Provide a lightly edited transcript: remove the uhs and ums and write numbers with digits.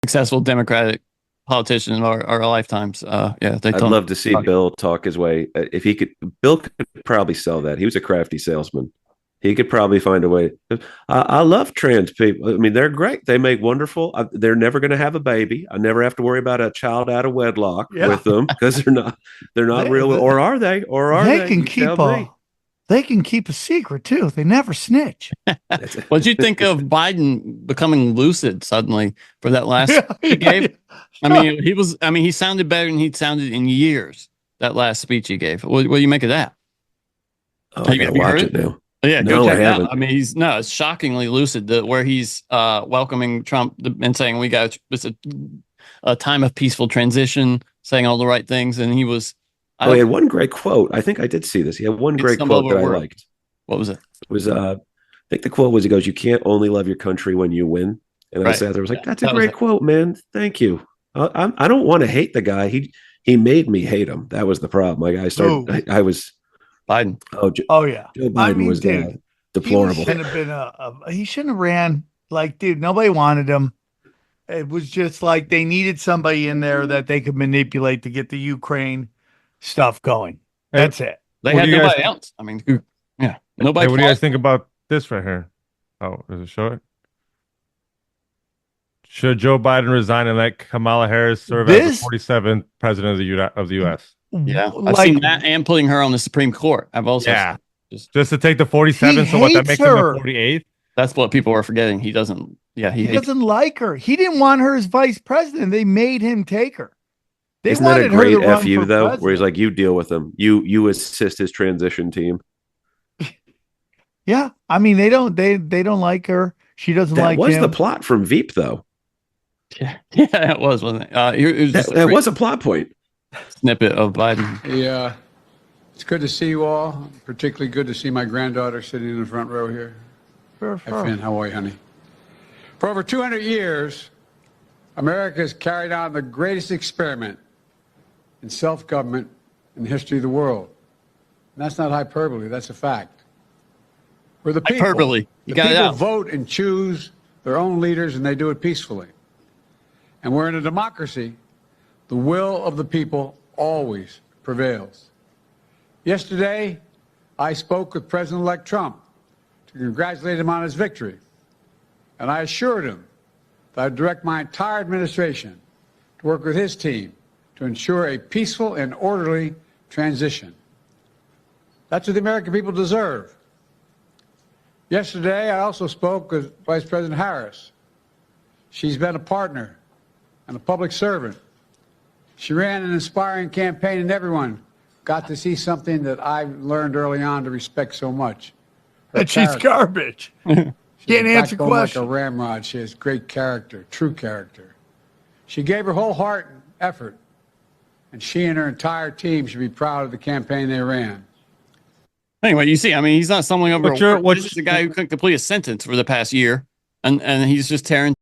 successful Democratic politician in our lifetimes. Yeah, I'd love to see Bill talk his way. If he could, Bill could probably sell that. He was a crafty salesman. He could probably find a way. I love trans people. I mean, they're great. They make wonderful. They're never going to have a baby. I never have to worry about a child out of wedlock with them because they're not real. Or are they? Or are they? They can keep a secret too. They never snitch. What'd you think of Biden becoming lucid suddenly for that last he gave? I mean, he sounded better than he'd sounded in years. That last speech he gave. What do you make of that? Oh, I gotta watch it now. Yeah, no, go check I haven't. Out. I mean, it's shockingly lucid where he's welcoming Trump and saying it's a time of peaceful transition, saying all the right things, and he was. He had one great quote. I think I did see this. He had one great quote that I liked. What was it? It was I think the quote was, he goes, "You can't only love your country when you win." And I sat there, I was like, "That's a great quote, man. Thank you." I don't want to hate the guy. He made me hate him. That was the problem. Like I was Biden. Yeah. Joe Biden was deplorable. He shouldn't have ran. Like, dude, nobody wanted him. It was just like they needed somebody in there that they could manipulate to get the Ukraine stuff going. That's it. They had nobody else. I mean, nobody. Hey, what do you guys think about this right here? Oh, is it short? Should Joe Biden resign and let Kamala Harris serve as the 47th president of the U.S.? Yeah, I've seen that and putting her on the Supreme Court. I've also just to take the 47th. So what that makes him the 48th? That's what people are forgetting. He doesn't. Yeah, he doesn't like her. He didn't want her as vice president. They made him take her. Isn't that a great FU though? President. Where he's like, "You deal with him. You assist his transition team." Yeah, I mean they don't like her. She doesn't like him. That was the plot from Veep though. Yeah, it was, wasn't it? That was a plot point. Snippet of Biden. Yeah, it's good to see you all. Particularly good to see my granddaughter sitting in the front row here. Hi, Finn. How are you, honey? For over 200 years, America has carried on the greatest experiment in self-government in the history of the world. And that's not hyperbole. That's a fact. We're the people. Hyperbole. The people vote and choose their own leaders, and they do it peacefully. And we're in a democracy. The will of the people always prevails. Yesterday, I spoke with President-elect Trump to congratulate him on his victory. And I assured him that I'd direct my entire administration to work with his team to ensure a peaceful and orderly transition. That's what the American people deserve. Yesterday, I also spoke with Vice President Harris. She's been a partner and a public servant. She ran an inspiring campaign, and everyone got to see something that I learned early on to respect so much. That she's garbage. Can't answer questions. Like a ramrod. She has great character, true character. She gave her whole heart and effort, and she and her entire team should be proud of the campaign they ran. Anyway, you see, I mean, he's not stumbling over. This is the guy who couldn't complete a sentence for the past year, and he's just tearing